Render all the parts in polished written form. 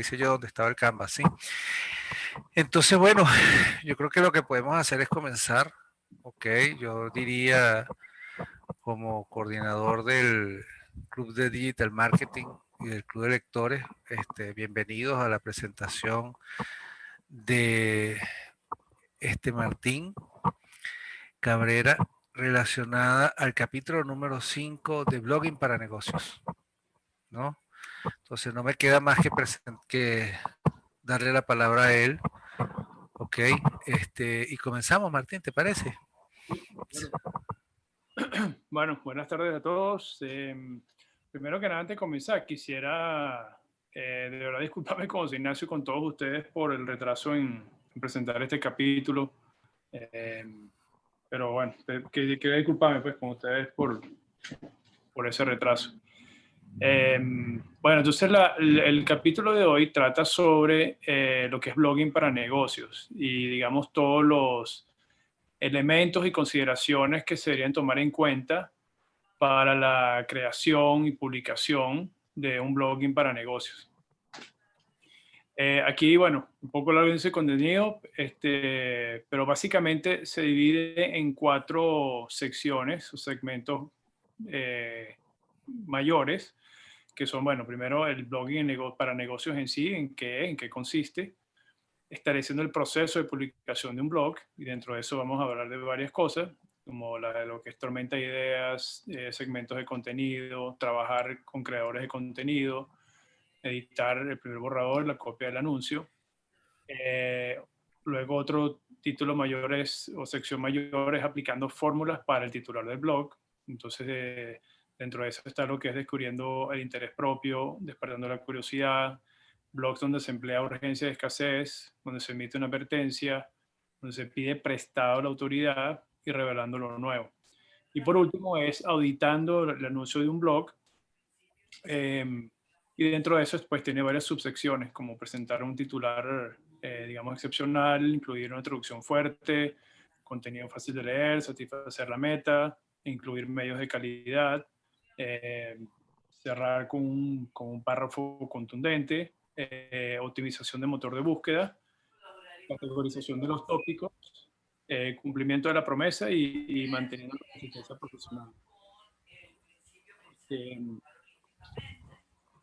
hice yo donde estaba el Canvas, ¿sí? Entonces, bueno, yo creo que lo que podemos hacer es comenzar, ¿ok? Yo diría, como coordinador del Club de Digital Marketing y del Club de Lectores, bienvenidos a la presentación de Martín Cabrera relacionada al capítulo número 5 de Blogging para Negocios, ¿no? Entonces no me queda más que darle la palabra a él, ¿ok? Y comenzamos, Martín, ¿te parece? Sí, claro. Bueno, buenas tardes a todos. Primero que nada, antes de comenzar, quisiera de verdad disculparme con José Ignacio y con todos ustedes por el retraso en presentar este capítulo. Eh, pero bueno, quería disculparme pues con ustedes por ese retraso. Eh, bueno, entonces el capítulo de hoy trata sobre lo que es blogging para negocios y digamos todos los elementos y consideraciones que se deberían tomar en cuenta para la creación y publicación de un blogging para negocios. Aquí, bueno, un poco la audiencia de contenido, pero básicamente se divide en 4 secciones o segmentos mayores, que son, bueno, primero el blogging para negocios en sí, en qué consiste, estableciendo el proceso de publicación de un blog, y dentro de eso vamos a hablar de varias cosas, como lo que es tormenta de ideas, segmentos de contenido, trabajar con creadores de contenido, editar el primer borrador, la copia del anuncio. Eh, Luego otro título mayor o sección mayor es aplicando fórmulas para el titular del blog. Entonces, dentro de eso está lo que es descubriendo el interés propio, despertando la curiosidad, blogs donde se emplea urgencia de escasez, donde se emite una advertencia, donde se pide prestado a la autoridad y revelando lo nuevo. Y por último es auditando el anuncio de un blog. Y dentro de eso pues tiene varias subsecciones, como presentar un titular, digamos, excepcional, incluir una introducción fuerte, contenido fácil de leer, satisfacer la meta, incluir medios de calidad, eh, cerrar con un párrafo contundente, optimización de motor de búsqueda, categorización de los tópicos, cumplimiento de la promesa y manteniendo la consistencia profesional. Eh,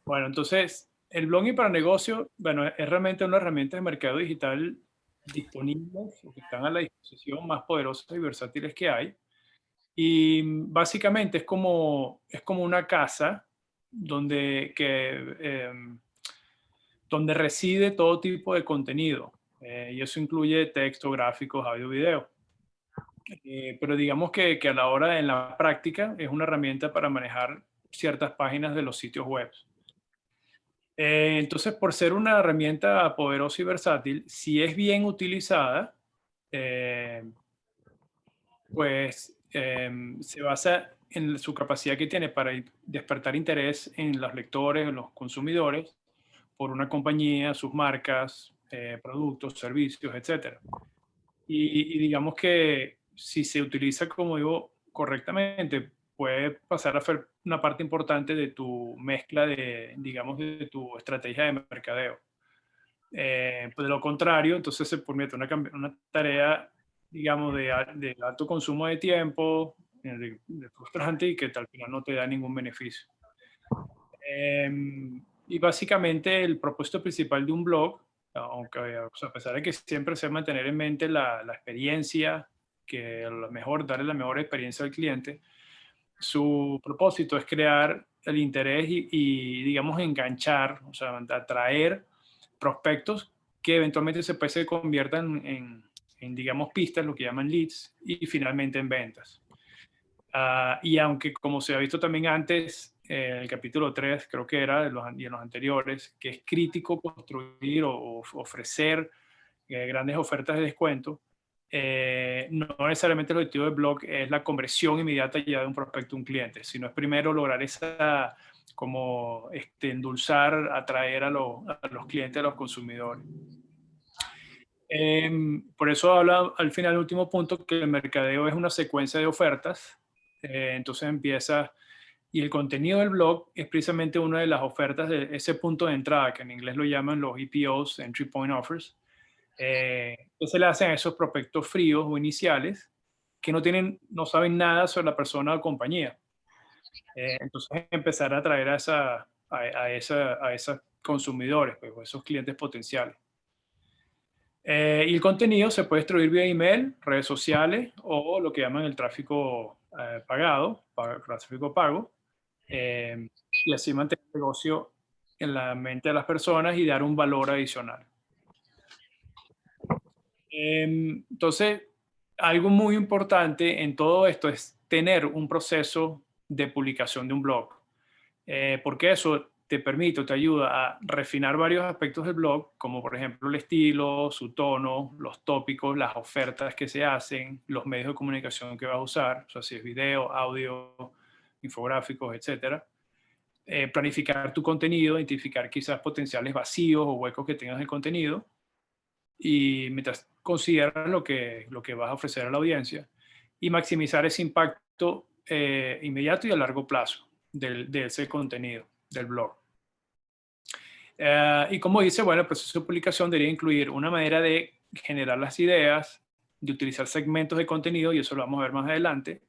Bueno, entonces, el blogging para negocio, bueno, es realmente una herramienta de mercado digital disponibles o que están a la disposición más poderosas y versátiles que hay. Y básicamente es como una casa donde reside todo tipo de contenido. Y eso incluye texto, gráficos, audio, video. Pero digamos que a la hora, en la práctica, es una herramienta para manejar ciertas páginas de los sitios web. Entonces, por ser una herramienta poderosa y versátil, si es bien utilizada, eh, pues se basa en su capacidad que tiene para despertar interés en los lectores, en los consumidores, por una compañía, sus marcas, productos, servicios, etcétera. Y digamos que si se utiliza, como digo, correctamente, puede pasar a ser una parte importante de tu mezcla de, digamos, de tu estrategia de mercadeo. Pues de lo contrario, entonces se permite una tarea, digamos, de alto consumo de tiempo, de frustrante y que al final no te da ningún beneficio. Y básicamente el propósito principal de un blog, aunque o sea, a pesar de que siempre se mantener en mente la experiencia, que a lo mejor darle la mejor experiencia al cliente, su propósito es crear el interés digamos, enganchar, o sea, atraer prospectos que eventualmente se conviertan digamos, pistas, lo que llaman leads, y finalmente en ventas. Y aunque, como se ha visto también antes, en el capítulo 3, creo que era, y en los anteriores, que es crítico construir o ofrecer grandes ofertas de descuento, no necesariamente el objetivo del blog es la conversión inmediata ya de un prospecto a un cliente, sino es primero lograr esa, como endulzar, atraer a los clientes, a los consumidores. Por eso habla al final, el último punto, que el mercadeo es una secuencia de ofertas. Entonces empieza Y el contenido del blog es precisamente una de las ofertas de ese punto de entrada, que en inglés lo llaman los EPOs, Entry Point Offers, que se le hacen a esos prospectos fríos o iniciales que no saben nada sobre la persona o compañía. Entonces empezar a atraer a esos consumidores, pues, o esos clientes potenciales. Y el contenido se puede distribuir vía email, redes sociales o lo que llaman el tráfico tráfico pago, y así mantener el negocio en la mente de las personas y dar un valor adicional. Entonces, algo muy importante en todo esto es tener un proceso de publicación de un blog, porque eso te permite, te ayuda a refinar varios aspectos del blog, como por ejemplo el estilo, su tono, los tópicos, las ofertas que se hacen, los medios de comunicación que vas a usar, o sea, si es video, audio, infográficos, etcétera. Planificar tu contenido, identificar quizás potenciales vacíos o huecos que tengas en el contenido, y mientras consideras lo que vas a ofrecer a la audiencia, y maximizar ese impacto inmediato y a largo plazo de ese contenido del blog. Y como dice, bueno, el proceso de publicación debería incluir una manera de generar las ideas, de utilizar segmentos de contenido, y eso lo vamos a ver más adelante,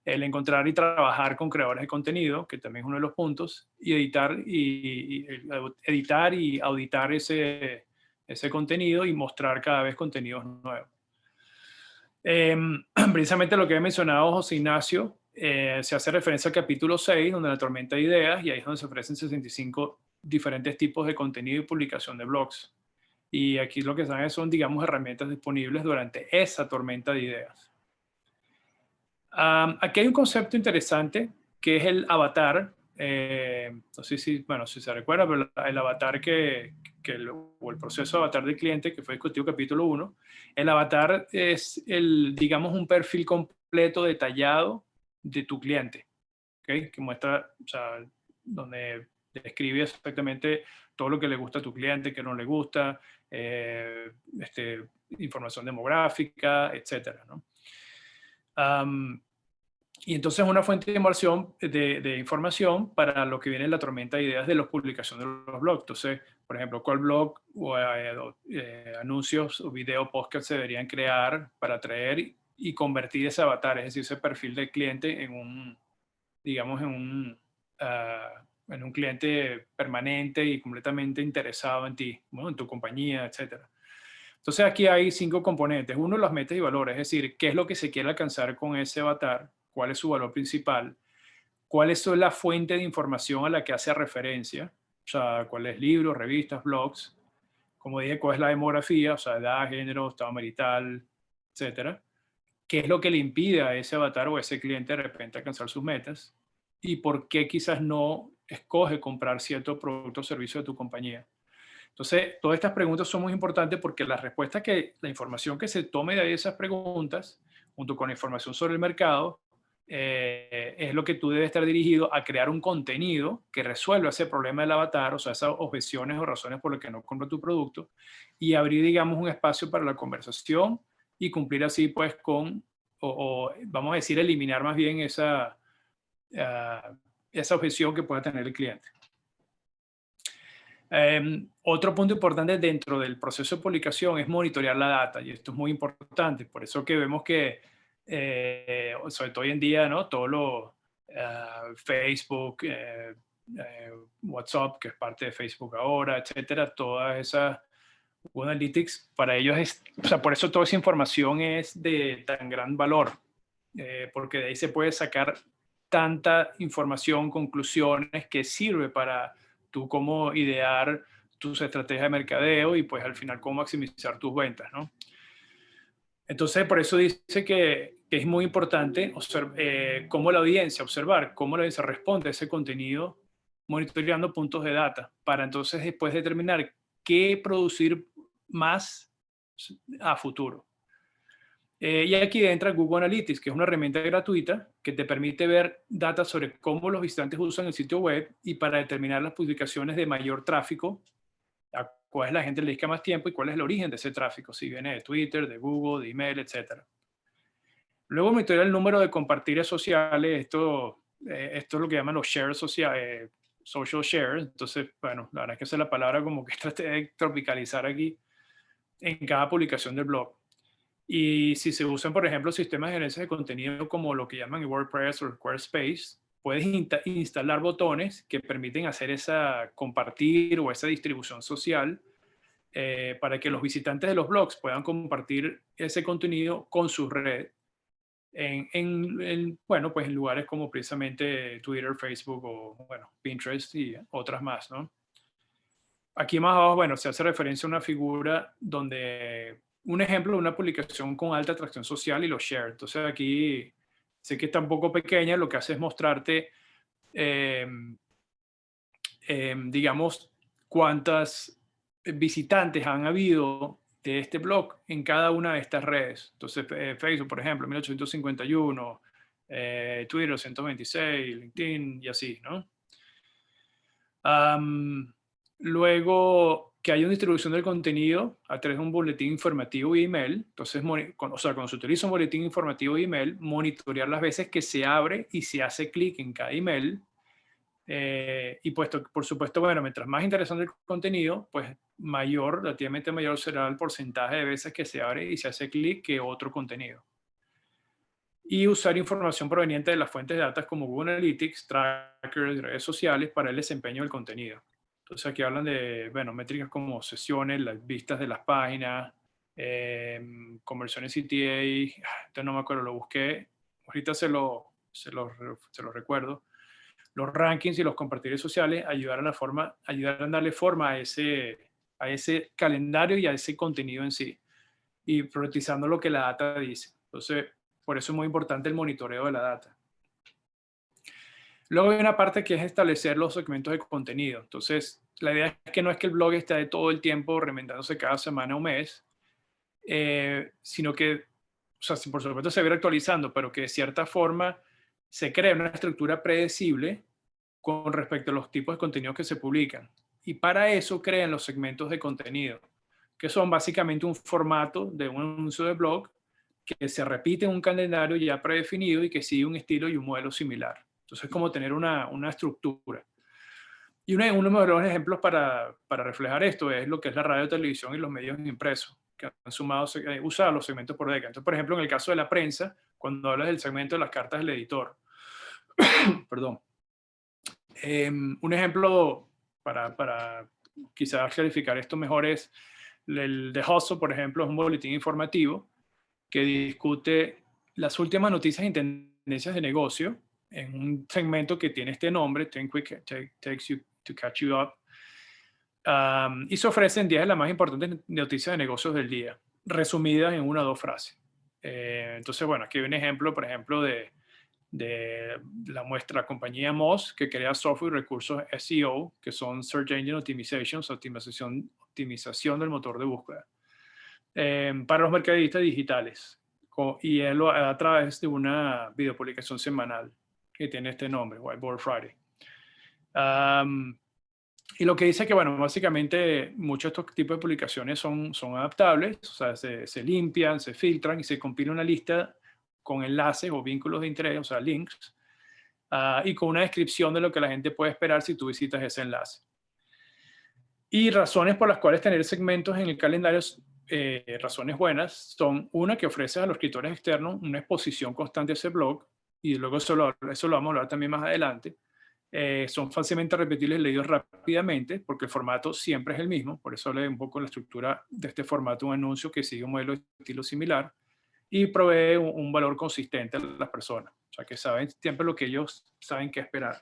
el encontrar y trabajar con creadores de contenido, que también es uno de los puntos, y editar y auditar ese contenido y mostrar cada vez contenidos nuevos. Precisamente lo que he mencionado José Ignacio, se hace referencia al capítulo 6, donde la tormenta de ideas, y ahí es donde se ofrecen 65 diferentes tipos de contenido y publicación de blogs. Y aquí lo que son, digamos, herramientas disponibles durante esa tormenta de ideas. Aquí hay un concepto interesante que es el avatar. No sé si se recuerda, pero el avatar o el proceso de avatar del cliente que fue discutido en capítulo 1, el avatar es digamos, un perfil completo, detallado de tu cliente, ¿okay? Que muestra, o sea, donde describe exactamente todo lo que le gusta a tu cliente, que no le gusta, información demográfica, etcétera, ¿no? Y entonces una fuente de información para lo que viene en la tormenta de ideas de las publicaciones de los blogs. Entonces, por ejemplo, ¿cuál blog o anuncios o video podcast se deberían crear para atraer y convertir ese avatar, es decir, ese perfil del cliente en un, digamos, en un cliente permanente y completamente interesado en ti, ¿no? En tu compañía, etcétera? Entonces aquí hay 5 componentes. Uno, las metas y valores, es decir, qué es lo que se quiere alcanzar con ese avatar, cuál es su valor principal, cuál es la fuente de información a la que hace referencia, o sea, cuáles libros, revistas, blogs, como dije, cuál es la demografía, o sea, edad, género, estado marital, etcétera. ¿Qué es lo que le impide a ese avatar o a ese cliente de repente alcanzar sus metas? Y por qué quizás no escoge comprar cierto producto o servicio de tu compañía. Entonces, todas estas preguntas son muy importantes porque la información que se tome de esas preguntas, junto con la información sobre el mercado, es lo que tú debes estar dirigido a crear un contenido que resuelva ese problema del avatar, o sea, esas objeciones o razones por las que no compra tu producto, y abrir, digamos, un espacio para la conversación y cumplir así, pues, vamos a decir, eliminar más bien esa objeción que pueda tener el cliente. Otro punto importante dentro del proceso de publicación es monitorear la data, y esto es muy importante. Por eso que vemos que, sobre todo hoy en día, ¿no? Todo lo Facebook, WhatsApp, que es parte de Facebook ahora, etcétera, todas esas Google Analytics, para ellos o sea, por eso toda esa información es de tan gran valor, porque de ahí se puede sacar tanta información, conclusiones que sirve para tú cómo idear tus estrategias de mercadeo y pues al final cómo maximizar tus ventas, ¿no? Entonces, por eso dice que es muy importante observar cómo la audiencia responde a ese contenido, monitoreando puntos de data, para entonces después determinar qué producir más a futuro. Y aquí entra Google Analytics, que es una herramienta gratuita que te permite ver data sobre cómo los visitantes usan el sitio web y para determinar las publicaciones de mayor tráfico, a cuál es la gente le dedica más tiempo y cuál es el origen de ese tráfico, si viene de Twitter, de Google, de email, etc. Luego monitorear el número de compartires sociales. Esto esto es lo que llaman los shares sociales, social shares. Entonces, bueno, la verdad es que esa es la palabra como que traté de tropicalizar aquí en cada publicación del blog. Y si se usan, por ejemplo, sistemas de gerencia de contenido como lo que llaman WordPress o Squarespace, puedes instalar botones que permiten hacer esa compartir o esa distribución social para que los visitantes de los blogs puedan compartir ese contenido con su red bueno, pues en lugares como precisamente Twitter, Facebook o, bueno, Pinterest y otras más, ¿no? Aquí más abajo, bueno, se hace referencia a una figura donde, un ejemplo de una publicación con alta atracción social y los share. Entonces aquí sé que está un poco pequeña, lo que hace es mostrarte, eh, digamos, cuántas visitantes han habido de este blog en cada una de estas redes. Entonces, Facebook, por ejemplo, 1851, Twitter 126, LinkedIn y así, ¿no? Am, Luego, que haya una distribución del contenido a través de un boletín informativo y email. Entonces, o sea, cuando se utiliza un boletín informativo y email, monitorear las veces que se abre y se hace clic en cada email. Y puesto, por supuesto, bueno, mientras más interesante el contenido, pues mayor, relativamente mayor será el porcentaje de veces que se abre y se hace clic que otro contenido. Y usar información proveniente de las fuentes de datos como Google Analytics, trackers, redes sociales para el desempeño del contenido. Entonces aquí hablan de, bueno, métricas como sesiones, las vistas de las páginas, conversiones CTA, entonces no me acuerdo, lo busqué, ahorita se lo recuerdo. Los rankings y los compartidos sociales ayudarán a darle forma a ese calendario y a ese contenido en sí, y priorizando lo que la data dice. Entonces, por eso es muy importante el monitoreo de la data. Luego hay una parte que es establecer los segmentos de contenido. Entonces, la idea es que no es que el blog esté de todo el tiempo remendándose cada semana o mes, sino que, o sea, por supuesto se va a ir actualizando, pero que de cierta forma se crea una estructura predecible con respecto a los tipos de contenidos que se publican. Y para eso crean los segmentos de contenido, que son básicamente un formato de un anuncio de blog que se repite en un calendario ya predefinido y que sigue un estilo y un modelo similar. Entonces es como tener una estructura. Y uno de los ejemplos para reflejar esto es lo que es la radio, televisión y los medios impresos, que han sumado, usado los segmentos por década. Entonces, por ejemplo, en el caso de la prensa, cuando hablas del segmento de las cartas del editor, perdón, un ejemplo para quizás clarificar esto mejor es el de Hustle, por ejemplo, es un boletín informativo que discute las últimas noticias y tendencias de negocio en un segmento que tiene este nombre, 10 Quick Takes You to Catch You Up, y se ofrecen 10 de las más importantes noticias de negocios del día, resumidas en una o dos frases. Entonces, bueno, aquí hay un ejemplo, por ejemplo, de la compañía Moz, que crea software y recursos SEO, que son Search Engine Optimization, optimización del motor de búsqueda, para los mercadistas digitales. Y él lo a través de una videopublicación semanal que tiene este nombre, Whiteboard Friday. Y lo que dice que, bueno, básicamente muchos de estos tipos de publicaciones son adaptables, o sea, se limpian, se filtran y se compila una lista con enlaces o vínculos de interés, o sea, links, y con una descripción de lo que la gente puede esperar si tú visitas ese enlace. Y razones por las cuales tener segmentos en el calendario, razones buenas, son una, que ofrece a los escritores externos una exposición constante a ese blog, y luego eso lo vamos a hablar también más adelante. Son fácilmente repetibles, leídos rápidamente, porque el formato siempre es el mismo, por eso hablé un poco de la estructura de este formato, un anuncio que sigue un modelo de estilo similar, y provee un valor consistente a las personas, o sea, que saben siempre lo que ellos saben qué esperar.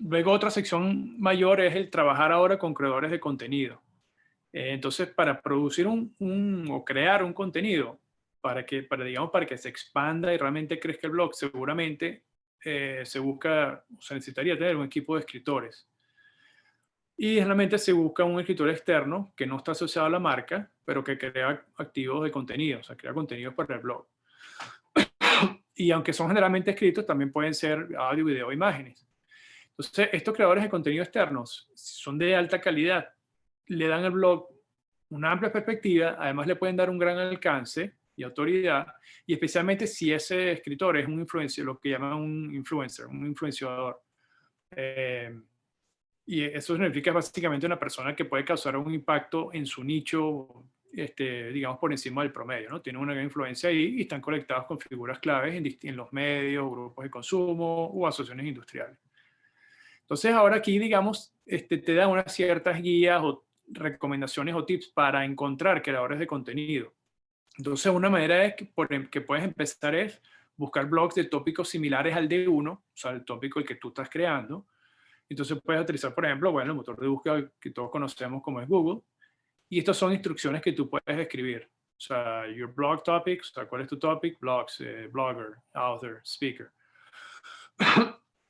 Luego otra sección mayor es el trabajar ahora con creadores de contenido. Entonces, para producir o crear un contenido, digamos, para que se expanda y realmente crezca el blog, seguramente se necesitaría tener un equipo de escritores. Y realmente se busca un escritor externo que no está asociado a la marca, pero que crea activos de contenido, o sea, crea contenidos para el blog. Y aunque son generalmente escritos, también pueden ser audio, video, imágenes. Entonces, estos creadores de contenido externos son de alta calidad, le dan al blog una amplia perspectiva, además le pueden dar un gran alcance y autoridad, y especialmente si ese escritor es un influencer, lo que llaman un influencer, un influenciador. Y eso significa básicamente una persona que puede causar un impacto en su nicho, digamos, por encima del promedio, ¿no? Tienen una gran influencia ahí y están conectados con figuras claves en los medios, grupos de consumo o asociaciones industriales. Entonces, ahora aquí, digamos, te da unas ciertas guías o recomendaciones o tips para encontrar creadores de contenido. Entonces, una manera que puedes empezar es buscar blogs de tópicos similares al de uno, o sea, el tópico el que tú estás creando. Entonces, puedes utilizar, por ejemplo, bueno, el motor de búsqueda que todos conocemos como es Google. Y estas son instrucciones que tú puedes escribir. O sea, your blog topics, o sea, ¿cuál es tu topic? Blogs, blogger, author, speaker.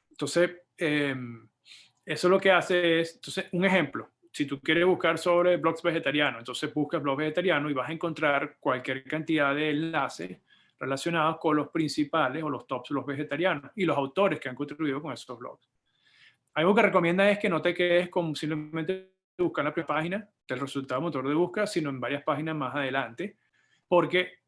Entonces, eso lo que hace es, entonces, un ejemplo, si tú quieres buscar sobre blogs vegetarianos, entonces buscas blog vegetariano y vas a encontrar cualquier cantidad de enlaces relacionados con los principales o los tops de los vegetarianos y los autores que han contribuido con esos blogs. Algo que recomienda es que no te quedes con simplemente buscar la primera página del resultado motor de búsqueda, sino en varias páginas más adelante, porque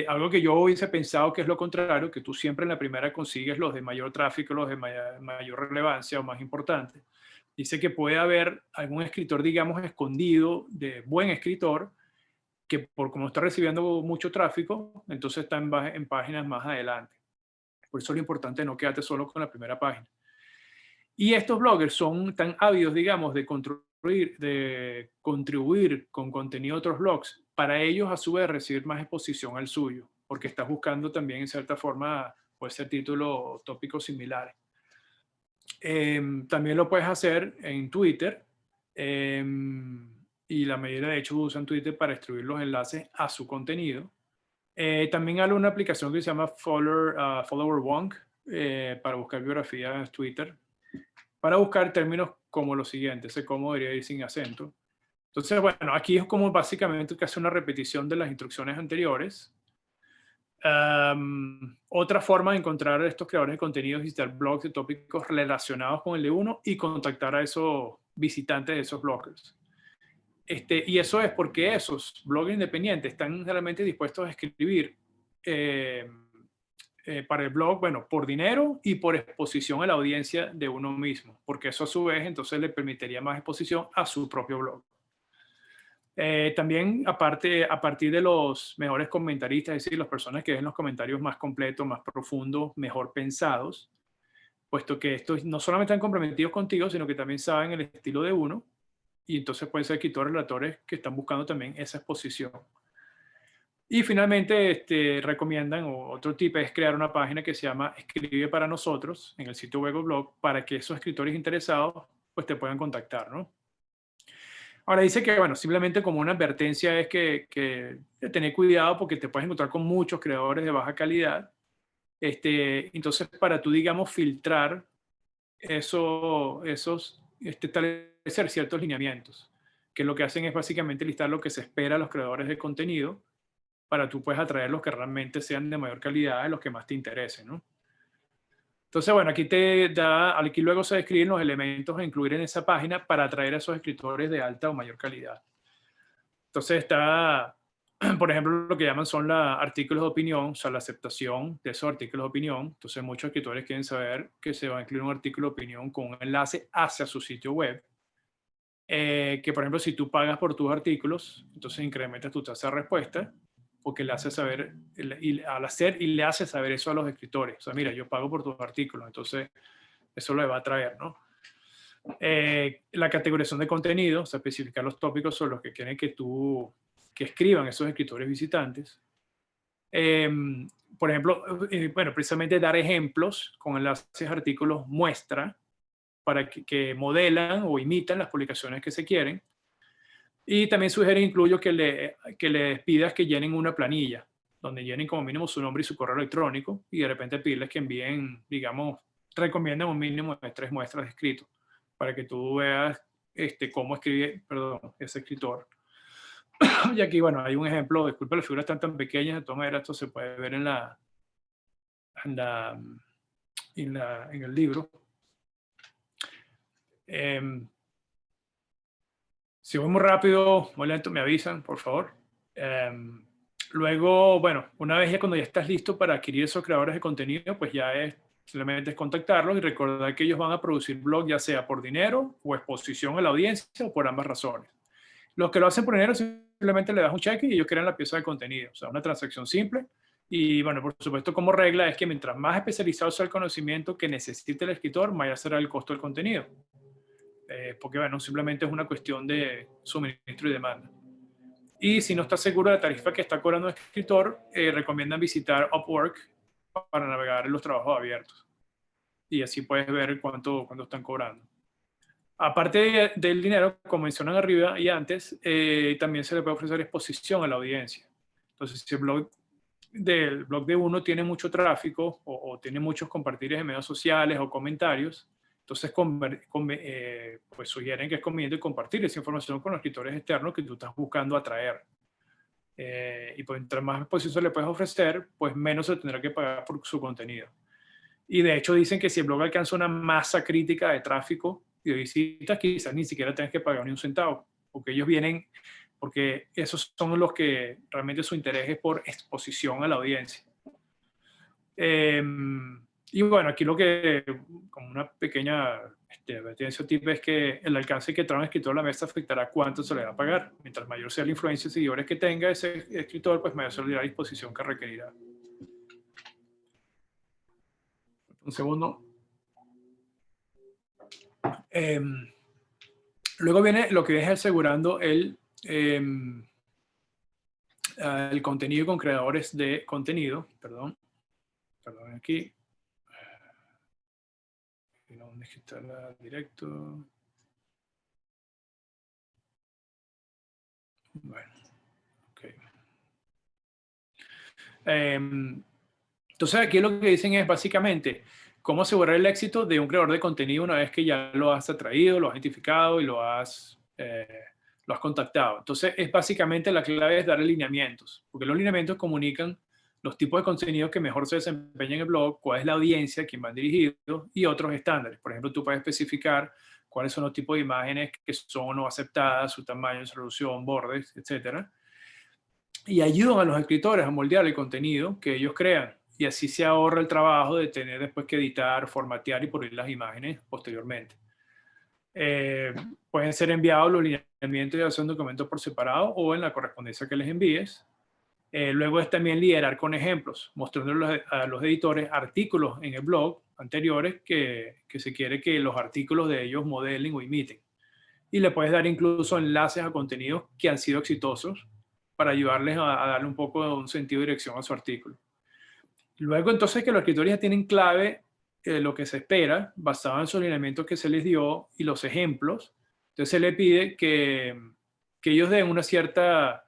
algo que yo hubiese pensado que es lo contrario, que tú siempre en la primera consigues los de mayor tráfico, los de mayor relevancia o más importantes. Dice que puede haber algún escritor, digamos, escondido, de buen escritor, que por como está recibiendo mucho tráfico, entonces está en páginas más adelante. Por eso es lo importante no quedarte solo con la primera página. Y estos bloggers son tan ávidos, digamos, de contribuir con contenido de otros blogs, para ellos a su vez recibir más exposición al suyo, porque estás buscando también en cierta forma, puede ser título o tópicos similares. También lo puedes hacer en Twitter, y la mayoría de hecho usan Twitter para distribuir los enlaces a su contenido. También hay una aplicación que se llama Follower Wonk, para buscar biografías en Twitter, para buscar términos como los siguientes, sé cómo debería ir sin acento. Entonces, bueno, aquí es como básicamente que hace una repetición de las instrucciones anteriores. Otra forma de encontrar a estos creadores de contenido es visitar blogs de tópicos relacionados con el de uno y contactar a esos visitantes de esos bloggers. Y eso es porque esos bloggers independientes están realmente dispuestos a escribir para el blog, bueno, por dinero y por exposición a la audiencia de uno mismo, porque eso a su vez entonces le permitiría más exposición a su propio blog. También, aparte, a partir de los mejores comentaristas, es decir, las personas que den los comentarios más completos, más profundos, mejor pensados, puesto que estos no solamente están comprometidos contigo, sino que también saben el estilo de uno, y entonces pueden ser escritores, relatores que están buscando también esa exposición. Y finalmente recomiendan, o otro tip es crear una página que se llama Escribe para nosotros en el sitio web o blog, para que esos escritores interesados pues te puedan contactar, ¿no? Ahora dice que, bueno, simplemente como una advertencia es que tener cuidado porque te puedes encontrar con muchos creadores de baja calidad. Entonces, para tú, digamos, filtrar establecer ciertos lineamientos, que lo que hacen es básicamente listar lo que se espera a los creadores de contenido para tú puedes atraer los que realmente sean de mayor calidad, los que más te interesen, ¿no? Entonces, bueno, aquí luego se describen los elementos a incluir en esa página para atraer a esos escritores de alta o mayor calidad. Entonces está, por ejemplo, lo que llaman son los artículos de opinión, o sea, la aceptación de esos artículos de opinión. Entonces muchos escritores quieren saber que se va a incluir un artículo de opinión con un enlace hacia su sitio web. Que por ejemplo, si tú pagas por tus artículos, entonces incrementas tu tasa de respuesta, porque le hace saber, y le hace saber eso a los escritores. O sea, mira, yo pago por tus artículos, entonces eso le va a traer, ¿no? La categorización de contenido, o sea, especificar los tópicos sobre los que quieren que escriban esos escritores visitantes. Por ejemplo, bueno, precisamente dar ejemplos con enlaces a artículos muestra para que modelan o imitan las publicaciones que se quieren. Y también sugiere incluyo que les pidas que llenen una planilla, donde llenen como mínimo su nombre y su correo electrónico, y de repente pedirles que envíen, digamos, recomienden un mínimo de 3 muestras de escrito, para que tú veas cómo escribe, perdón, ese escritor. Y aquí, bueno, hay un ejemplo, disculpe, las figuras están tan pequeñas, de todas maneras esto se puede ver en el libro. Si voy muy rápido, muy lento, me avisan, por favor. Luego, bueno, una vez ya cuando ya estás listo para adquirir esos creadores de contenido, pues ya es simplemente es contactarlos y recordar que ellos van a producir blog ya sea por dinero o exposición a la audiencia o por ambas razones. Los que lo hacen por dinero simplemente le das un cheque y ellos crean la pieza de contenido. O sea, una transacción simple. Y bueno, por supuesto, como regla es que mientras más especializado sea el conocimiento que necesite el escritor, mayor será el costo del contenido. Porque bueno, simplemente es una cuestión de suministro y demanda. Y si no estás seguro de la tarifa que está cobrando el escritor, recomiendan visitar Upwork para navegar en los trabajos abiertos. Y así puedes ver cuánto están cobrando. Aparte del dinero, como mencionan arriba y antes, también se le puede ofrecer exposición a la audiencia. Entonces, si el blog de uno tiene mucho tráfico o tiene muchos compartidos en medios sociales o comentarios, entonces pues sugieren que es conveniente compartir esa información con los escritores externos que tú estás buscando atraer. Y pues mientras más exposición le puedes ofrecer, pues menos se tendrá que pagar por su contenido. Y de hecho dicen que si el blog alcanza una masa crítica de tráfico y de visitas, quizás ni siquiera tengas que pagar ni un centavo, porque ellos vienen, porque esos son los que realmente su interés es por exposición a la audiencia. Y bueno, aquí lo que, como una pequeña advertencia tip es que el alcance que trae un escritor a la mesa afectará cuánto se le va a pagar. Mientras mayor sea la influencia de seguidores que tenga ese escritor, pues mayor será la disposición que requerirá. Un segundo. Luego viene lo que es asegurando el contenido con creadores de contenido. Perdón aquí. ¿Dónde está la directo? Bueno, ok. Entonces aquí lo que dicen es básicamente cómo asegurar el éxito de un creador de contenido una vez que ya lo has atraído, lo has identificado y lo has contactado. Entonces es básicamente la clave es dar alineamientos, porque los alineamientos comunican los tipos de contenido que mejor se desempeñan en el blog, cuál es la audiencia a quien van dirigidos y otros estándares. Por ejemplo, tú puedes especificar cuáles son los tipos de imágenes que son o no aceptadas, su tamaño, su resolución, bordes, etcétera. Y ayudan a los escritores a moldear el contenido que ellos crean. Y así se ahorra el trabajo de tener después que editar, formatear y pulir las imágenes posteriormente. Pueden ser enviados los lineamientos y hacer un documento por separado o en la correspondencia que les envíes. Luego es también liderar con ejemplos, mostrando a los editores artículos en el blog anteriores que se quiere que los artículos de ellos modelen o imiten. Y le puedes dar incluso enlaces a contenidos que han sido exitosos para ayudarles a darle un poco de un sentido de dirección a su artículo. Luego entonces que los escritores ya tienen clave lo que se espera, basado en esos lineamientos que se les dio y los ejemplos, entonces se le pide que ellos den una cierta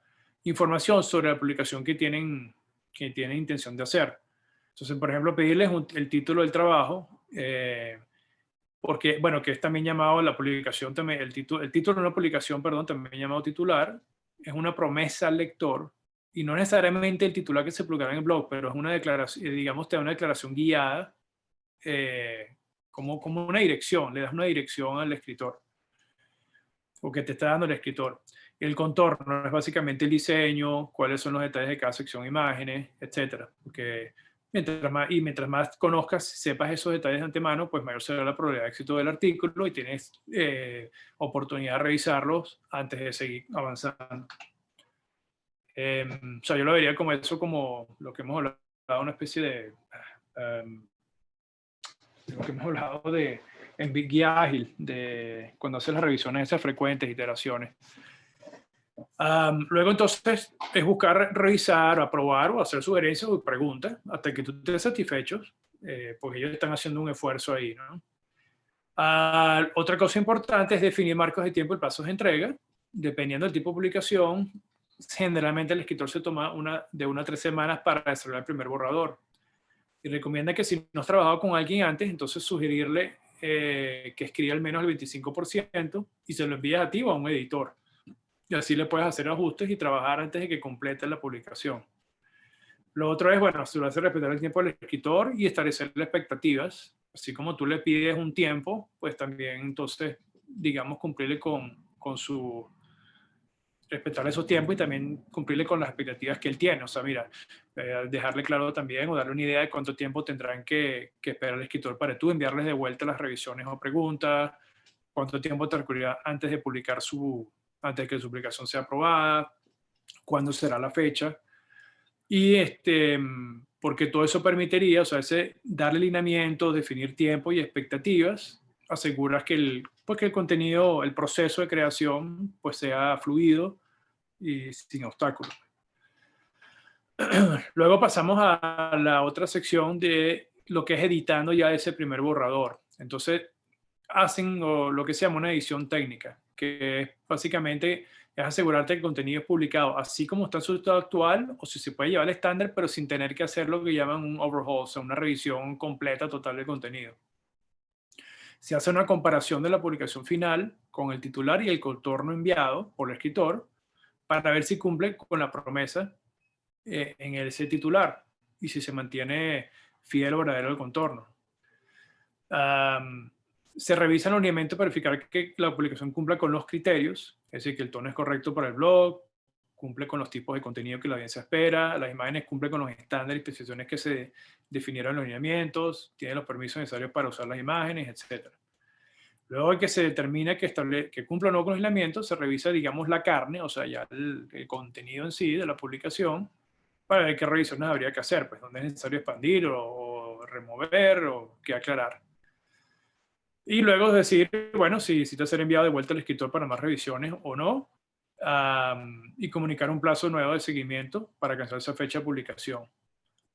información sobre la publicación que tienen intención de hacer. Entonces, por ejemplo, pedirles el título del trabajo, porque, bueno, que es también llamado la publicación, también, el título de una publicación, perdón, también llamado titular, es una promesa al lector y no necesariamente el titular que se publicará en el blog, pero es una declaración, digamos, te da una declaración guiada, como una dirección, le das una dirección al escritor, o que te está dando el escritor. El contorno es básicamente el diseño, cuáles son los detalles de cada sección, imágenes, etcétera. Porque mientras más conozcas, sepas esos detalles de antemano, pues mayor será la probabilidad de éxito del artículo y tienes oportunidad de revisarlos antes de seguir avanzando. O sea, yo lo vería como eso, como lo que hemos hablado, una especie de lo que hemos hablado de en guía ágil, de cuando haces las revisiones esas frecuentes, iteraciones. Luego entonces es buscar revisar, aprobar o hacer sugerencias o preguntas hasta que tú estés satisfechos, porque ellos están haciendo un esfuerzo ahí, ¿no? Otra cosa importante es definir marcos de tiempo y plazos de entrega. Dependiendo del tipo de publicación, generalmente el escritor se toma de 1 a 3 semanas para desarrollar el primer borrador. Y recomienda que si no has trabajado con alguien antes, entonces sugerirle que escriba al menos el 25% y se lo envíes a ti o a un editor. Y así le puedes hacer ajustes y trabajar antes de que complete la publicación. Lo otro es, bueno, asegurarse de respetar el tiempo del escritor y establecer expectativas. Así como tú le pides un tiempo, pues también entonces, digamos, cumplirle con su respetar esos tiempos y también cumplirle con las expectativas que él tiene. O sea, mira, dejarle claro también o darle una idea de cuánto tiempo tendrán que esperar el escritor para tú enviarles de vuelta las revisiones o preguntas, cuánto tiempo transcurrirá antes de publicar antes de que su publicación sea aprobada, cuándo será la fecha. Y porque todo eso permitiría, o sea, darle lineamiento, definir tiempo y expectativas, aseguras pues que el contenido, el proceso de creación, pues sea fluido y sin obstáculos. Luego pasamos a la otra sección de lo que es editando ya ese primer borrador. Entonces, hacen lo que se llama una edición técnica, que es básicamente es asegurarte que el contenido es publicado así como está en su estado actual, o si se puede llevar al estándar, pero sin tener que hacer lo que llaman un overhaul, o sea, una revisión completa, total del contenido. Se hace una comparación de la publicación final con el titular y el contorno enviado por el escritor para ver si cumple con la promesa en ese titular y si se mantiene fiel o verdadero el contorno. Se revisa el lineamiento para verificar que la publicación cumpla con los criterios, es decir, que el tono es correcto para el blog, cumple con los tipos de contenido que la audiencia espera, las imágenes cumplen con los estándares y especificaciones que se definieron en los lineamientos, tiene los permisos necesarios para usar las imágenes, etc. Luego de que se determina que cumple o no con los lineamientos, se revisa, digamos, la carne, o sea, ya el contenido en sí de la publicación, para ver qué revisiones habría que hacer, pues dónde es necesario expandir o remover o qué aclarar. Y luego decir, bueno, si necesita ser enviado de vuelta al escritor para más revisiones o no, y comunicar un plazo nuevo de seguimiento para alcanzar esa fecha de publicación.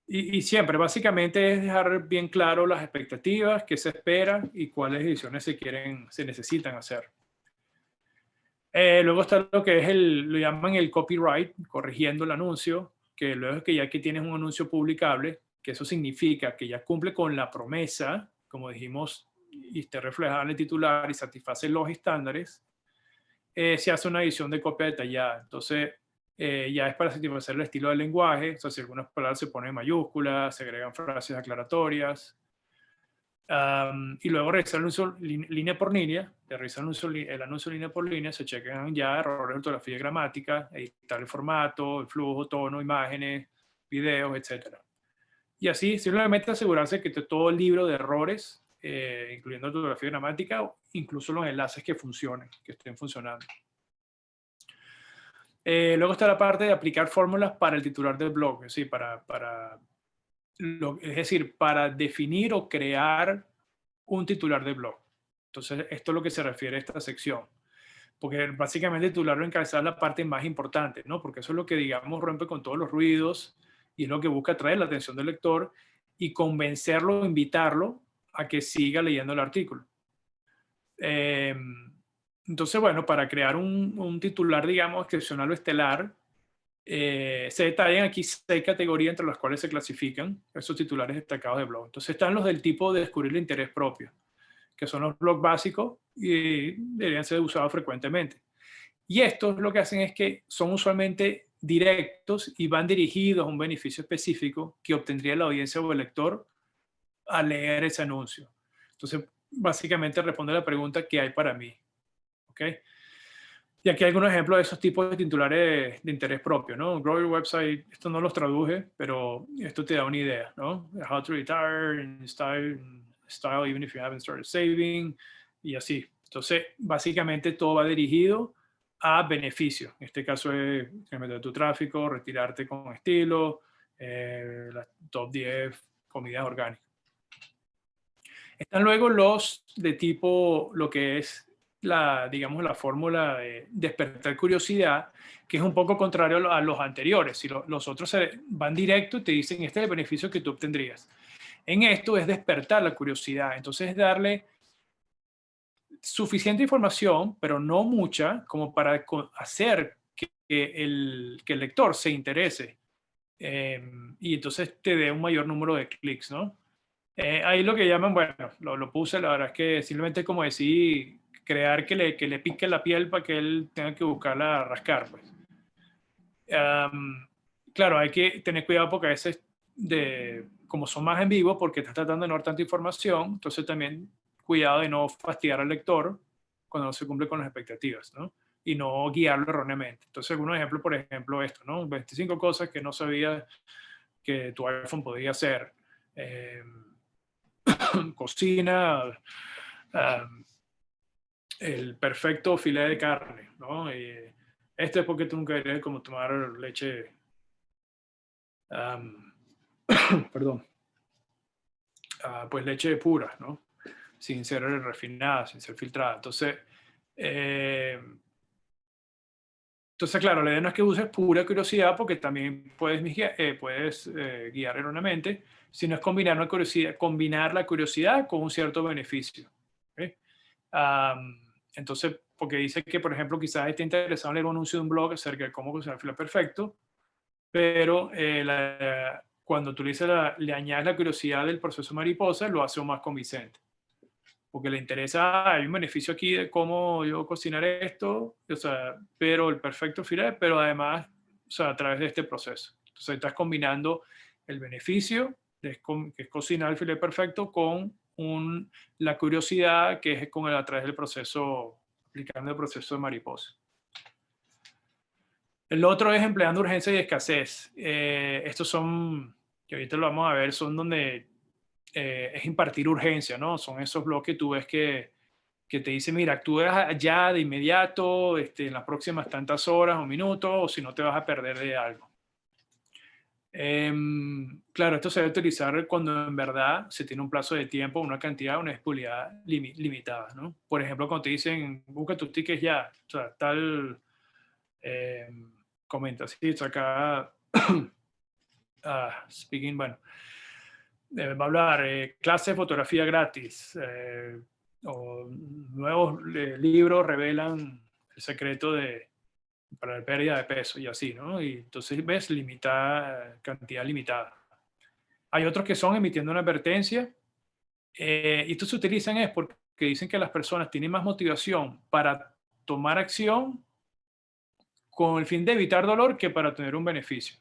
Y siempre, básicamente, es dejar bien claro las expectativas, qué se espera y cuáles ediciones se necesitan hacer. Luego está lo que es lo llaman el copyright, corrigiendo el anuncio, que luego es que ya que tienes un anuncio publicable, que eso significa que ya cumple con la promesa, como dijimos, y esté reflejada en el titular y satisface los estándares, se hace una edición de copia detallada. Entonces, ya es para satisfacer el estilo del lenguaje, o sea, si algunas palabras se ponen en mayúsculas, se agregan frases aclaratorias, y luego revisar el anuncio línea por línea, de revisar el anuncio línea por línea, se chequen ya errores de ortografía y gramática, editar el formato, el flujo, tono, imágenes, videos, etc. Y así, simplemente asegurarse que todo el libro de errores, incluyendo ortografía y gramática, incluso los enlaces que funcionen, que estén funcionando. Luego está la parte de aplicar fórmulas para el titular del blog, es decir, para definir o crear un titular de blog. Entonces, esto es lo que se refiere a esta sección. Porque básicamente el titular lo encabezado es la parte más importante, ¿no? Porque eso es lo que, digamos, rompe con todos los ruidos y es lo que busca atraer la atención del lector y convencerlo, invitarlo a que siga leyendo el artículo. Entonces, bueno, para crear un titular, digamos, excepcional o estelar, se detallan aquí 6 categorías entre las cuales se clasifican esos titulares destacados de blog. Entonces están los del tipo de descubrir el interés propio, que son los blogs básicos y deberían ser usados frecuentemente. Y estos lo que hacen es que son usualmente directos y van dirigidos a un beneficio específico que obtendría la audiencia o el lector al leer ese anuncio. Entonces, básicamente responde a la pregunta ¿qué hay para mí? ¿Ok? Y aquí hay algunos ejemplos de esos tipos de titulares de interés propio, ¿no? Grow your website, esto no los traduje, pero esto te da una idea, ¿no? How to retire in style even if you haven't started saving, y así. Entonces, básicamente todo va dirigido a beneficio. En este caso es incrementar tu tráfico, retirarte con estilo, las top 10 comidas orgánicas. Están luego los de tipo, lo que es digamos, la fórmula de despertar curiosidad, que es un poco contrario a los anteriores. Si los otros van directo y te dicen este es el beneficio que tú obtendrías. En esto es despertar la curiosidad. Entonces es darle suficiente información, pero no mucha, como para hacer que el lector se interese. Y entonces te dé un mayor número de clics, ¿no? Ahí lo que llaman, bueno, lo puse, la verdad es que simplemente como decir, crear que le pique la piel para que él tenga que buscarla a rascar, pues. Claro, hay que tener cuidado porque a veces, como son más en vivo, porque estás tratando de no dar tanta información, entonces también cuidado de no fastidiar al lector cuando no se cumple con las expectativas, ¿no? y no guiarlo erróneamente. Entonces, algunos ejemplos, por ejemplo, esto, ¿no? 25 cosas que no sabía que tu iPhone podía hacer. Eh, cocina el perfecto filé de carne, ¿no? Este es porque tú nunca querías como tomar leche, um, perdón, pues leche pura, ¿no? Sin ser refinada, sin ser filtrada. Eh, entonces, claro, la idea no es que uses pura curiosidad porque también puedes guiar erróneamente, sino es combinar la curiosidad con un cierto beneficio. ¿Ok? Entonces, porque dice que, por ejemplo, quizás esté interesado en leer un anuncio de un blog acerca de cómo cocinar filo perfecto, pero cuando tú le añades la curiosidad del proceso mariposa, lo hace aún más convincente. Porque le interesa, hay un beneficio aquí de cómo yo cocinar esto, o sea, pero el perfecto filé, pero además, o sea, a través de este proceso. Entonces, estás combinando el beneficio, que es cocinar el filé perfecto, con la curiosidad, que es a través del proceso, aplicando el proceso de mariposa. El otro es empleando urgencia y escasez. Estos son, que ahorita lo vamos a ver, son donde es impartir urgencia, ¿no? Son esos blogs que tú ves que te dicen, mira, actúa ya de inmediato, en las próximas tantas horas o minutos, o si no te vas a perder de algo. Claro, esto se debe utilizar cuando en verdad se tiene un plazo de tiempo, una cantidad, una disponibilidad limitada, ¿no? Por ejemplo, cuando te dicen, busca tus tickets ya, o sea, tal, comenta, sí, acá, speaking, bueno, va a hablar, clase de fotografía gratis, o nuevos libros revelan el secreto para la pérdida de peso y así, ¿no? Y entonces ves limitada, cantidad limitada. Hay otros que son emitiendo una advertencia, y estos se utilizan es porque dicen que las personas tienen más motivación para tomar acción con el fin de evitar dolor que para tener un beneficio.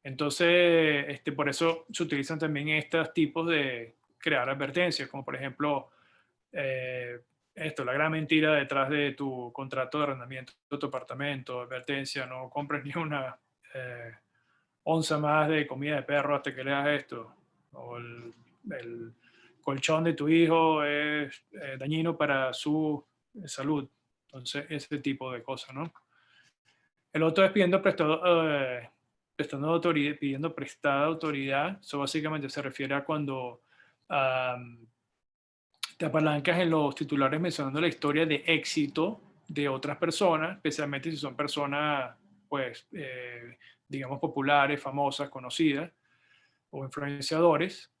Entonces, por eso se utilizan también estos tipos de crear advertencias, como por ejemplo, la gran mentira detrás de tu contrato de arrendamiento de tu apartamento, advertencia, no compres ni una onza más de comida de perro hasta que leas esto, o el colchón de tu hijo es dañino para su salud. Entonces, ese tipo de cosas, ¿no? El otro es pidiendo prestada autoridad. Eso básicamente se refiere a cuando te apalancas en los titulares mencionando la historia de éxito de otras personas, especialmente si son personas, pues, digamos, populares, famosas, conocidas o influenciadores,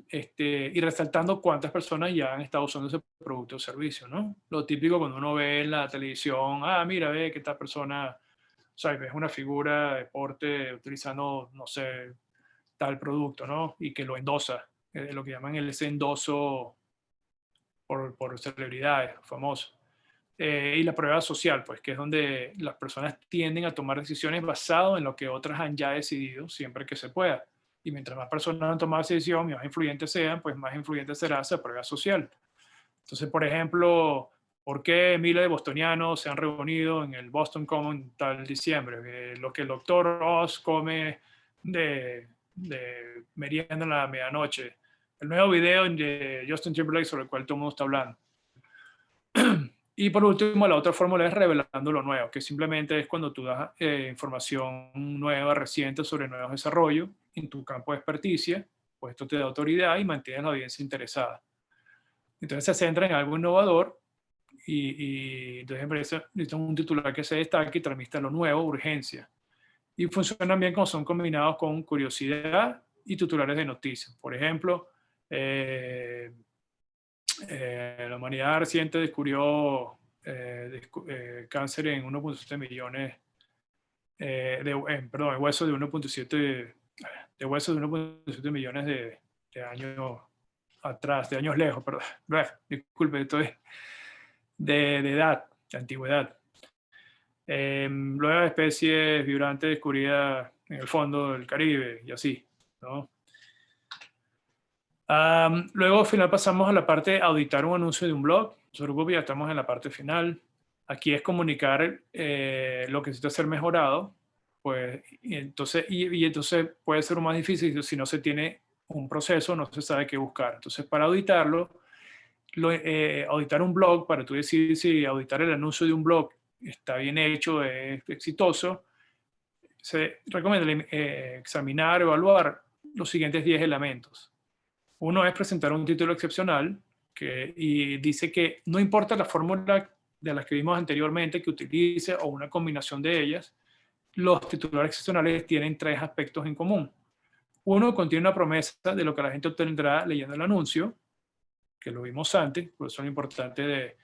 y resaltando cuántas personas ya han estado usando ese producto o servicio, ¿no? Lo típico cuando uno ve en la televisión, mira, ve que esta persona, o sea, ves una figura de deporte utilizando, no sé, tal producto, ¿no? Y que lo endosa, lo que llaman ese endoso por celebridades famosos. Y la prueba social, pues, que es donde las personas tienden a tomar decisiones basadas en lo que otras han ya decidido, siempre que se pueda. Y mientras más personas han tomado esa decisión y más influyentes sean, pues más influyente será esa prueba social. Entonces, por ejemplo, ¿por qué miles de bostonianos se han reunido en el Boston Common tal diciembre? Lo que el doctor Oz come de merienda en la medianoche. El nuevo video de Justin Timberlake sobre el cual todo el mundo está hablando. Y por último, la otra fórmula es revelando lo nuevo, que simplemente es cuando tú das información nueva, reciente sobre nuevos desarrollos en tu campo de experticia, pues esto te da autoridad y mantiene a la audiencia interesada. Entonces se centra en algo innovador y entonces necesita un titular que se destaque y transmita lo nuevo, urgencia. Y funcionan bien cuando son combinados con curiosidad y titulares de noticias. Por ejemplo, la humanidad reciente descubrió cáncer en 1.7 millones, perdón, huesos de 1.7 millones de años atrás, de años lejos, perdón, disculpe, estoy de edad, de antigüedad. Luego especies vibrantes descubridas en el fondo del Caribe y así, ¿no? Luego al final pasamos a la parte de auditar un anuncio de un blog. Nosotros ya estamos en la parte final. Aquí es comunicar lo que necesita ser mejorado, pues, y entonces puede ser más difícil si no se tiene un proceso, no se sabe qué buscar. Entonces, para auditarlo, auditar un blog, para tú decir si auditar el anuncio de un blog está bien hecho, es exitoso, se recomienda examinar, evaluar los siguientes 10 elementos. Uno es presentar un título excepcional y dice que no importa la fórmula de las que vimos anteriormente que utilice o una combinación de ellas, los titulares excepcionales tienen 3 aspectos en común. Uno, contiene una promesa de lo que la gente obtendrá leyendo el anuncio, que lo vimos antes, por eso es importante de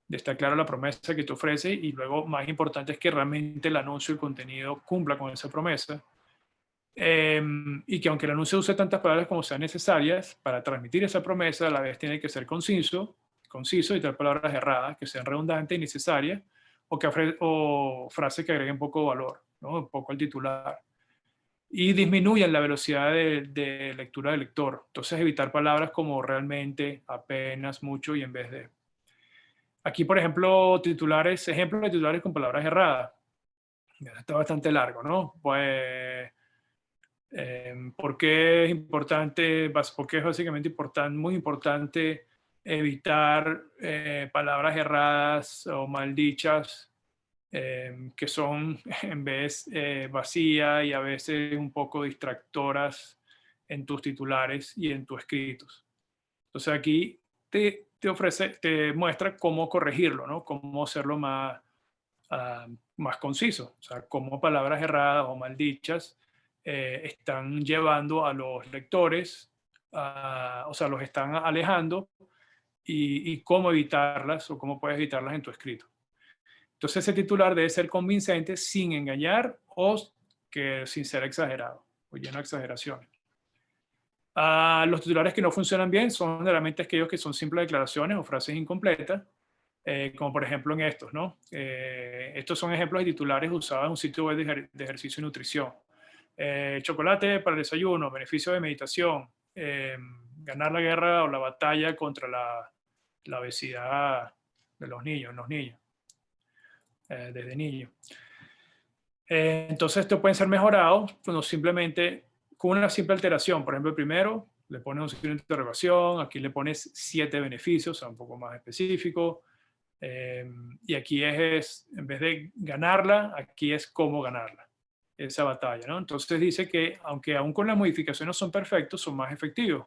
estar claro la promesa que te ofrece, y luego más importante es que realmente el anuncio y el contenido cumpla con esa promesa. Y que aunque el anuncio use tantas palabras como sean necesarias para transmitir esa promesa, a la vez tiene que ser conciso y tener palabras erradas, que sean redundantes y necesarias, o frases que agreguen poco valor, ¿no? Un poco al titular. Y disminuyan la velocidad de lectura del lector. Entonces, evitar palabras como realmente, apenas, mucho y en vez de. Aquí, por ejemplo, ejemplos de titulares con palabras erradas. Está bastante largo, ¿no? Pues, ¿por qué es importante? Porque es básicamente muy importante evitar palabras erradas o maldichas, que son en vez vacías y a veces un poco distractoras en tus titulares y en tus escritos. Entonces aquí te muestra cómo corregirlo, ¿no? Cómo hacerlo más conciso. O sea, cómo palabras erradas o maldichas están llevando a los lectores, o sea, los están alejando, y cómo evitarlas o cómo puedes evitarlas en tu escrito. Entonces ese titular debe ser convincente sin engañar o sin ser exagerado o lleno de exageraciones. Los titulares que no funcionan bien son generalmente aquellos que son simples declaraciones o frases incompletas, como por ejemplo en estos, ¿no? Estos son ejemplos de titulares usados en un sitio web de ejercicio y nutrición. Chocolate para el desayuno, beneficio de meditación, ganar la guerra o la batalla contra la obesidad de los niños, desde niños. Entonces, estos pueden ser mejorados simplemente con una simple alteración. Por ejemplo, el primero le pones un signo de interrogación, aquí le pones 7 beneficios, o sea, un poco más específico. Y aquí en vez de ganarla, aquí es cómo ganarla, esa batalla, ¿no? Entonces dice que aunque aún con las modificaciones no son perfectos, son más efectivos.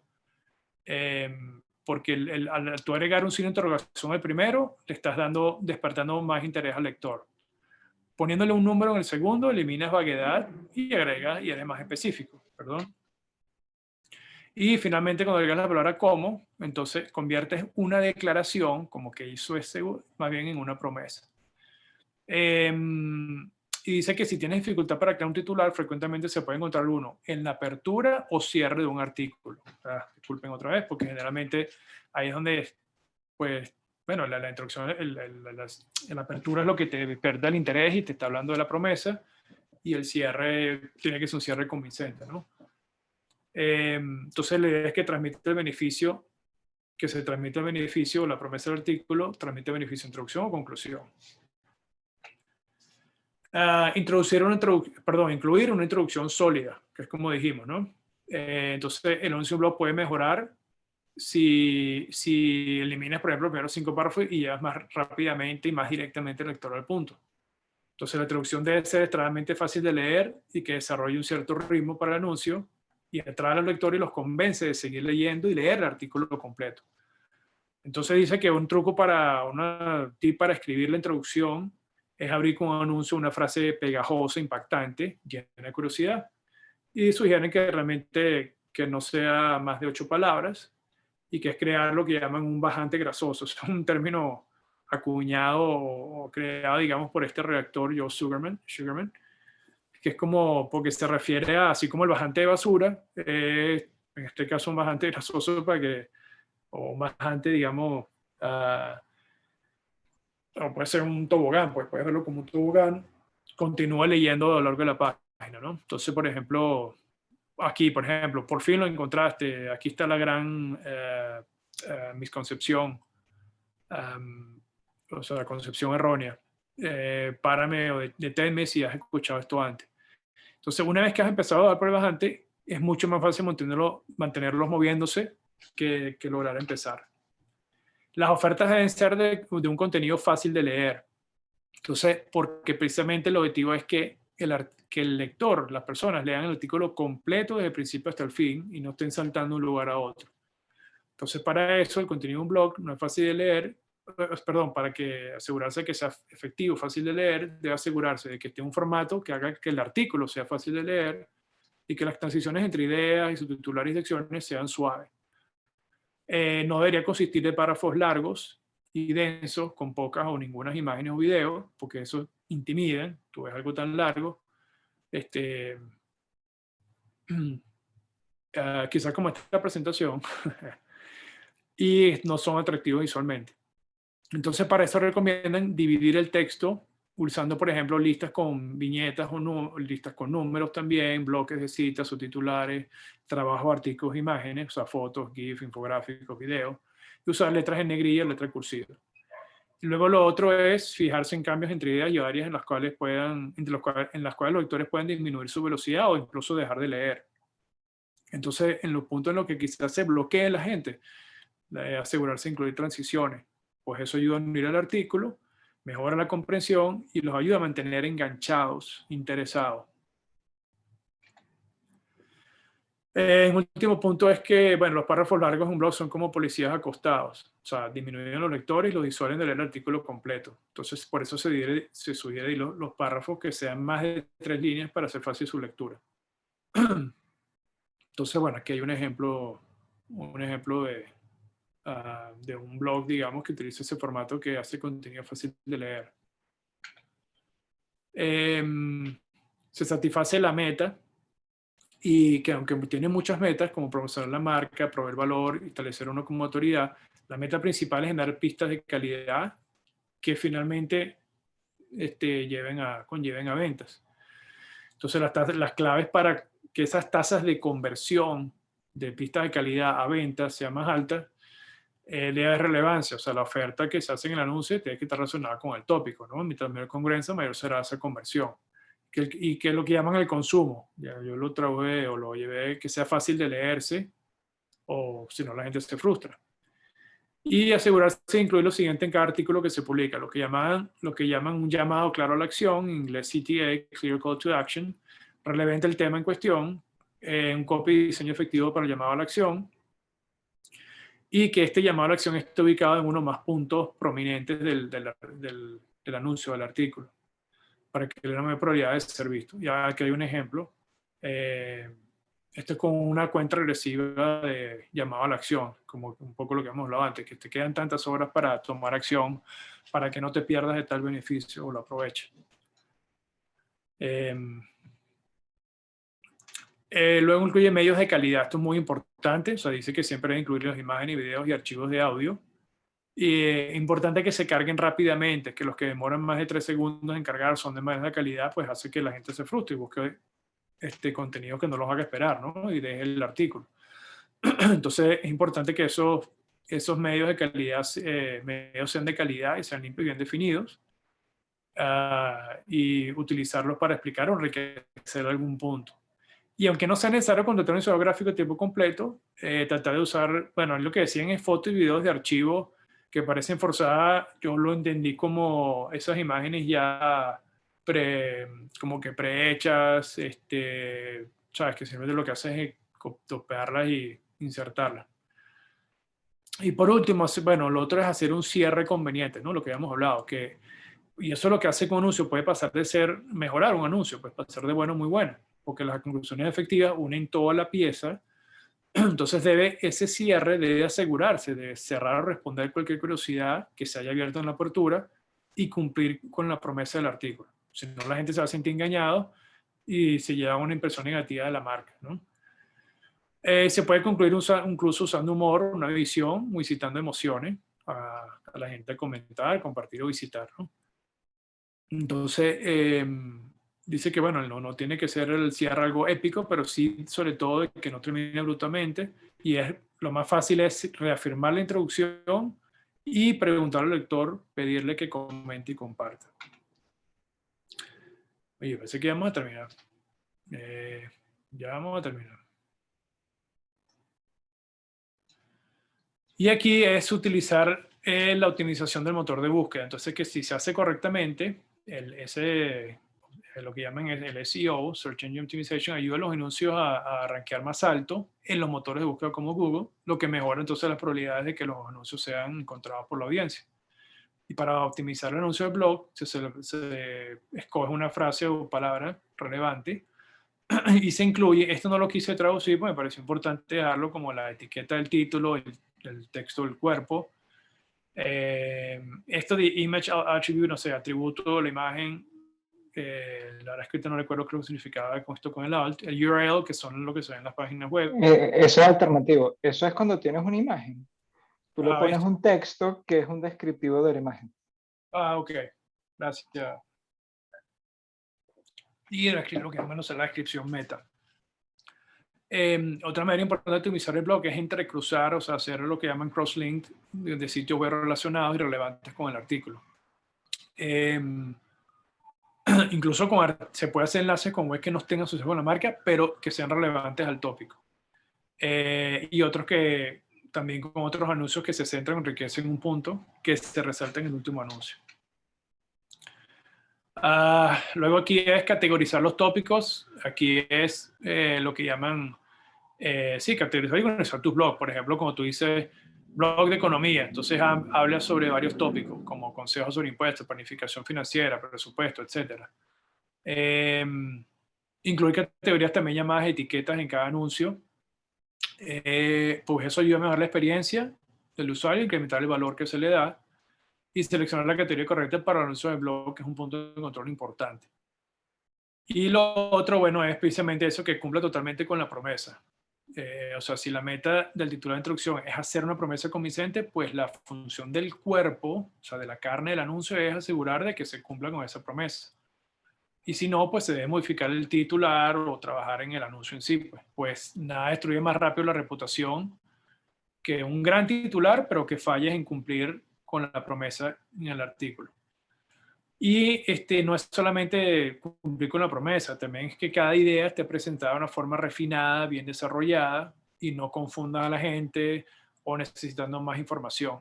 Porque al tú agregar un signo de interrogación al primero, le estás despertando más interés al lector. Poniéndole un número en el segundo, eliminas vaguedad y agregas y eres más específico. Perdón. Y finalmente, cuando agregas la palabra como, entonces conviertes una declaración, como que hizo ese, más bien en una promesa. Y dice que si tienes dificultad para crear un titular, frecuentemente se puede encontrar uno en la apertura o cierre de un artículo. Disculpen otra vez, porque generalmente ahí es donde, pues, bueno, la introducción, la apertura es lo que te pierde el interés y te está hablando de la promesa, y el cierre tiene que ser un cierre convincente, ¿no? Entonces la idea es que se transmite el beneficio, la promesa del artículo, transmite beneficio, introducción o conclusión. Incluir una introducción sólida, que es como dijimos, ¿no? Entonces el anuncio de un blog puede mejorar si eliminas, por ejemplo, los primeros 5 párrafos y llevas más rápidamente y más directamente el lector al punto. Entonces la introducción debe ser extremadamente fácil de leer y que desarrolle un cierto ritmo para el anuncio y atrae al lector y los convence de seguir leyendo y leer el artículo completo. Entonces dice que un truco tip para escribir la introducción es abrir con un anuncio una frase pegajosa, impactante, llena de curiosidad, y sugieren que realmente que no sea más de 8 palabras y que es crear lo que llaman un bajante grasoso. Es un término acuñado o creado, digamos, por este redactor Joe Sugarman, que es como, porque se refiere a, así como el bajante de basura, en este caso un bajante grasoso o un bajante, digamos, o puede ser un tobogán, pues puedes verlo como un tobogán, continúa leyendo a lo largo de la página, ¿no? Entonces, por ejemplo, aquí, por ejemplo, por fin lo encontraste, aquí está la gran misconcepción, o sea, la concepción errónea. párame o deténme si has escuchado esto antes. Entonces, una vez que has empezado a dar pruebas antes, es mucho más fácil mantenerlos moviéndose que lograr empezar. Las ofertas deben ser de un contenido fácil de leer. Entonces, porque precisamente el objetivo es que que el lector, las personas, lean el artículo completo desde el principio hasta el fin y no estén saltando de un lugar a otro. Entonces, para eso, el contenido de un blog no es fácil de leer, perdón, para que asegurarse de que sea efectivo, fácil de leer, debe asegurarse de que esté en un formato que haga que el artículo sea fácil de leer y que las transiciones entre ideas y subtitulares y secciones sean suaves. No debería consistir de párrafos largos y densos con pocas o ninguna imágenes o videos, porque eso intimida. Tú ves algo tan largo, quizás como esta presentación, y no son atractivos visualmente. Entonces, para eso recomiendan dividir el texto usando, por ejemplo, listas con viñetas o listas con números también, bloques de citas, subtitulares, trabajo, artículos, imágenes, o sea, fotos, GIF, infográficos, videos, y usar letras en negrilla, letras cursiva. Y luego lo otro es fijarse en cambios entre ideas y áreas en las cuales los lectores pueden disminuir su velocidad o incluso dejar de leer. Entonces, en los puntos en los que quizás se bloquee la gente, asegurarse de incluir transiciones, pues eso ayuda a unir el artículo, mejora la comprensión y los ayuda a mantener enganchados, interesados. Un último punto es que, bueno, los párrafos largos en un blog son como policías acostados, o sea, disminuyen los lectores y los disuelven de leer el artículo completo. Entonces, por eso se sugiere los párrafos que sean más de 3 líneas para hacer fácil su lectura. Entonces, bueno, aquí hay un ejemplo de un blog, digamos, que utiliza ese formato que hace contenido fácil de leer. Se satisface la meta y que aunque tiene muchas metas, como promocionar la marca, proveer valor, establecer uno como autoridad, la meta principal es generar pistas de calidad que finalmente conlleven a ventas. Entonces, las claves para que esas tasas de conversión de pistas de calidad a ventas sean más altas debe haber relevancia, o sea, la oferta que se hace en el anuncio tiene que estar relacionada con el tópico, ¿no? Mientras mayor congruencia, mayor será esa conversión. Y que es lo que llaman el consumo. Ya, yo lo traje o lo llevé que sea fácil de leerse, o si no la gente se frustra. Y asegurarse de incluir lo siguiente en cada artículo que se publica, lo que llaman un llamado claro a la acción, en inglés CTA, Clear Call to Action, relevante el tema en cuestión, un copy y diseño efectivo para el llamado a la acción, y que este llamado a la acción esté ubicado en uno más puntos prominentes del anuncio, del artículo, para que le dé una probabilidad de ser visto. Ya aquí hay un ejemplo. Esto es con una cuenta regresiva de llamado a la acción, como un poco lo que hemos hablado antes, que te quedan tantas horas para tomar acción para que no te pierdas de tal beneficio o lo aproveches. Luego incluye medios de calidad. Esto es muy importante. O sea, dice que siempre debe incluir las imágenes, videos y archivos de audio. Y es importante que se carguen rápidamente, que los que demoran más de 3 segundos en cargar son de mala calidad, pues hace que la gente se frustre y busque contenido que no los haga esperar, ¿no? Y deje el artículo. Entonces es importante que esos medios de calidad medios sean de calidad y sean limpios y bien definidos. Y utilizarlos para explicar o enriquecer algún punto. Y aunque no sea necesario contratar un diseñador gráfico de tiempo completo, tratar de usar, bueno, lo que decían es fotos y videos de archivo que parecen forzadas. Yo lo entendí como esas imágenes ya como que prehechas, sabes, que simplemente lo que haces es copiarlas y insertarlas. Y por último, bueno, lo otro es hacer un cierre conveniente, ¿no? Lo que habíamos hablado, y eso es lo que hace que un anuncio puede pasar de mejorar un anuncio, puede pasar de bueno a muy bueno, porque las conclusiones efectivas unen toda la pieza. Entonces ese cierre debe asegurarse de cerrar o responder cualquier curiosidad que se haya abierto en la apertura y cumplir con la promesa del artículo. Si no, la gente se va a sentir engañado y se lleva una impresión negativa de la marca, ¿no? Se puede concluir incluso usando humor, una visión, o incitando emociones a la gente a comentar, compartir o visitar, ¿no? Entonces, dice que, bueno, no tiene que ser el cierre algo épico, pero sí, sobre todo, que no termine abruptamente. Y lo más fácil es reafirmar la introducción y preguntar al lector, pedirle que comente y comparta. Oye, parece que ya vamos a terminar. Ya vamos a terminar. Y aquí es utilizar la optimización del motor de búsqueda. Entonces, que si se hace correctamente, lo que llaman el SEO, Search Engine Optimization, ayuda a los anuncios a rankear más alto en los motores de búsqueda como Google, lo que mejora entonces las probabilidades de que los anuncios sean encontrados por la audiencia. Y para optimizar el anuncio de blog, se escoge una frase o palabra relevante y se incluye, esto no lo quise traducir, porque me pareció importante dejarlo como la etiqueta del título, el texto del cuerpo. Esto de image attribute, no sé, atributo, la imagen, la verdad es que no recuerdo qué significaba con esto con el alt, el URL, que son lo que se ve en las páginas web. Eso es alternativo. Eso es cuando tienes una imagen. Tú le pones Esto. un texto que es un descriptivo de la imagen. Ok. Gracias. Y lo que llaman la descripción meta. Otra manera importante de optimizar el blog es entrecruzar, o sea, hacer lo que llaman cross-link de sitios web relacionados y relevantes con el artículo. Incluso se puede hacer enlaces con webs que no tengan asociación con la marca, pero que sean relevantes al tópico. Y otros que también con otros anuncios que se centran, enriquecen un punto que se resalta en el último anuncio. Luego aquí es categorizar los tópicos. Aquí es lo que llaman, categorizar y organizar tus blogs. Por ejemplo, como tú dices, blog de economía. Entonces habla sobre varios tópicos, como consejos sobre impuestos, planificación financiera, presupuesto, etc. Incluir categorías también llamadas etiquetas en cada anuncio. Pues eso ayuda a mejorar la experiencia del usuario, incrementar el valor que se le da y seleccionar la categoría correcta para el anuncio de blog, que es un punto de control importante. Y lo otro, bueno, es precisamente eso, que cumpla totalmente con la promesa. O sea, si la meta del titular de introducción es hacer una promesa convincente, pues la función del cuerpo, o sea, de la carne del anuncio, es asegurar de que se cumpla con esa promesa. Y si no, pues se debe modificar el titular o trabajar en el anuncio en sí. Pues nada destruye más rápido la reputación que un gran titular, pero que falles en cumplir con la promesa en el artículo. Y no es solamente cumplir con la promesa, también es que cada idea esté presentada de una forma refinada, bien desarrollada y no confunda a la gente o necesitando más información.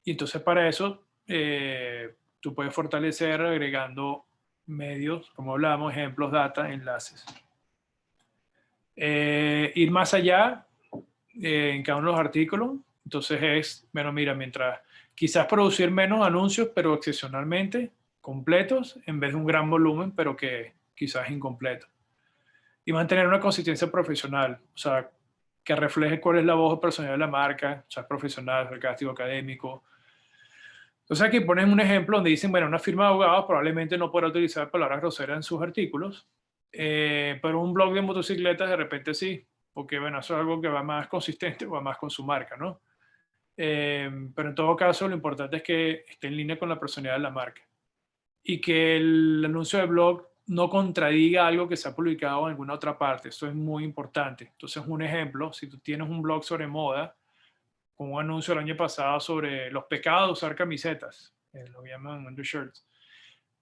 Y entonces para eso tú puedes fortalecer agregando medios, como hablamos, ejemplos, data, enlaces. Ir más allá en cada uno de los artículos. Entonces es, bueno, mira, mientras quizás producir menos anuncios, pero excepcionalmente completos, en vez de un gran volumen, pero que quizás incompleto. Y mantener una consistencia profesional, o sea, que refleje cuál es la voz personal de la marca, o sea, profesional, sarcástico, académico. Entonces aquí ponen un ejemplo donde dicen, bueno, una firma de abogados probablemente no podrá utilizar palabras groseras en sus artículos, pero un blog de motocicletas de repente sí, porque bueno, eso es algo que va más consistente, va más con su marca, ¿no? Pero en todo caso, lo importante es que esté en línea con la personalidad de la marca y que el anuncio de blog no contradiga algo que se ha publicado en alguna otra parte. Esto es muy importante. Entonces, un ejemplo, si tú tienes un blog sobre moda, con un anuncio el año pasado sobre los pecados de usar camisetas, lo llaman undershirts,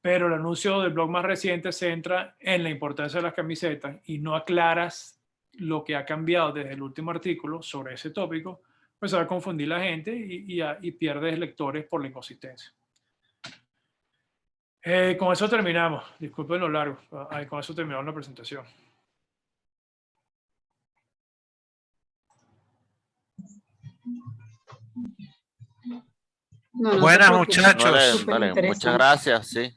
pero el anuncio del blog más reciente se centra en la importancia de las camisetas y no aclaras lo que ha cambiado desde el último artículo sobre ese tópico, pues va a confundir la gente y pierdes lectores por la inconsistencia. Con eso terminamos. Disculpen lo largo. Con eso terminamos la presentación. No, buenas, muchachos. Vale, muchas gracias, sí.